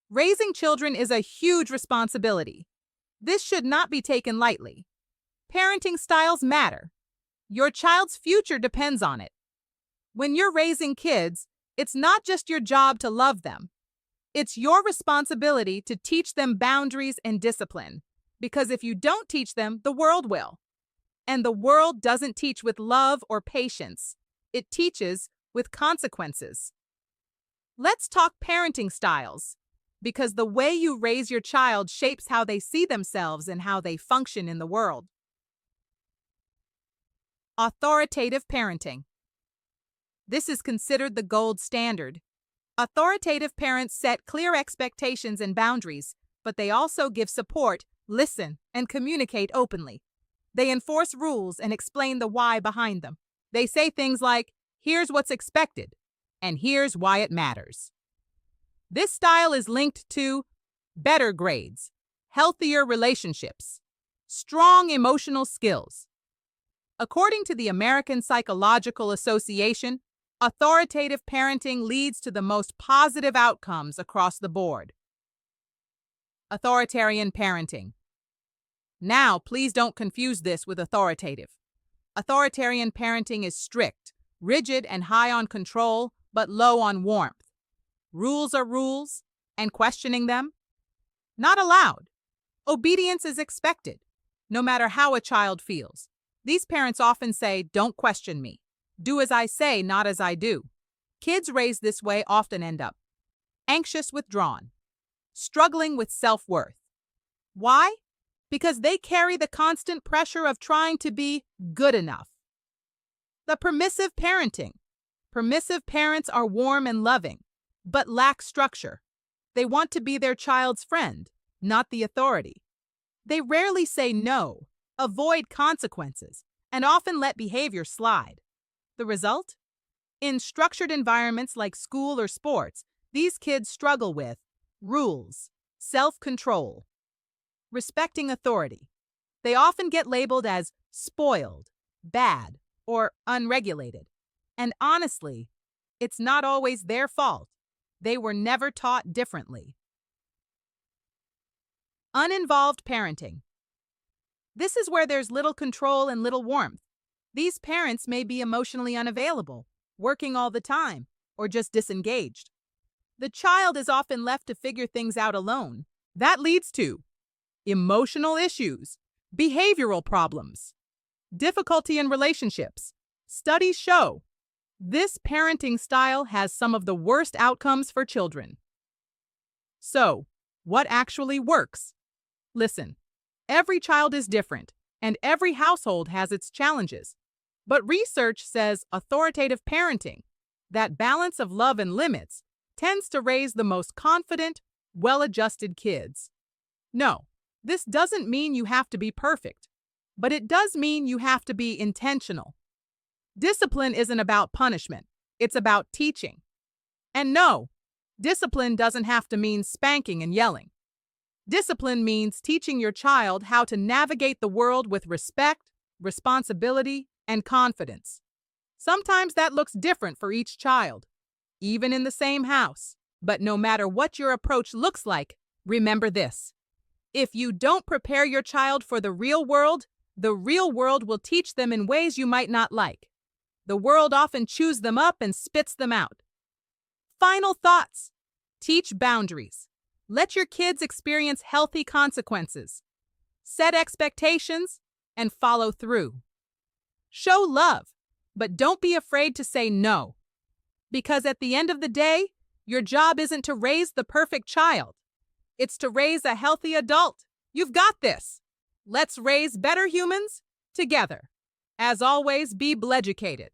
Raising children is a huge responsibility. This should not be taken lightly. Parenting styles matter. Your child's future depends on it. When you're raising kids, it's not just your job to love them. It's your responsibility to teach them boundaries and discipline. Because if you don't teach them, the world will. And the world doesn't teach with love or patience. It teaches with consequences. Let's talk parenting styles, because the way you raise your child shapes how they see themselves and how they function in the world. Authoritative parenting. This is considered the gold standard. Authoritative parents set clear expectations and boundaries, but they also give support, listen, and communicate openly. They enforce rules and explain the why behind them. They say things like, "Here's what's expected," and "Here's why it matters." This style is linked to better grades, healthier relationships, strong emotional skills. According to the American Psychological Association, authoritative parenting leads to the most positive outcomes across the board. Authoritarian parenting. Now, please don't confuse this with authoritative. Authoritarian parenting is strict, rigid, and high on control, but low on warmth. Rules are rules, and questioning them? Not allowed. Obedience is expected, no matter how a child feels. These parents often say, "Don't question me. Do as I say, not as I do." Kids raised this way often end up anxious, withdrawn, struggling with self-worth. Why? Because they carry the constant pressure of trying to be good enough. The permissive parenting. Permissive parents are warm and loving, but lack structure. They want to be their child's friend, not the authority. They rarely say no, avoid consequences, and often let behavior slide. The result? In structured environments like school or sports, these kids struggle with rules, self-control, respecting authority. They often get labeled as spoiled, bad, or unregulated. And honestly, it's not always their fault. They were never taught differently. Uninvolved parenting. This is where there's little control and little warmth. These parents may be emotionally unavailable, working all the time, or just disengaged. The child is often left to figure things out alone. That leads to emotional issues, behavioral problems, difficulty in relationships. Studies show this parenting style has some of the worst outcomes for children. So, what actually works? Listen, every child is different, and every household has its challenges. But research says authoritative parenting, that balance of love and limits, tends to raise the most confident, well-adjusted kids. No, this doesn't mean you have to be perfect, but it does mean you have to be intentional. Discipline isn't about punishment, it's about teaching. And no, discipline doesn't have to mean spanking and yelling. Discipline means teaching your child how to navigate the world with respect, responsibility, and confidence. Sometimes that looks different for each child, even in the same house. But no matter what your approach looks like, remember this. If you don't prepare your child for the real world will teach them in ways you might not like. The world often chews them up and spits them out. Final thoughts. Teach boundaries. Let your kids experience healthy consequences. Set expectations and follow through. Show love, but don't be afraid to say no. Because at the end of the day, your job isn't to raise the perfect child. It's to raise a healthy adult. You've got this. Let's raise better humans together. As always, be bleducated.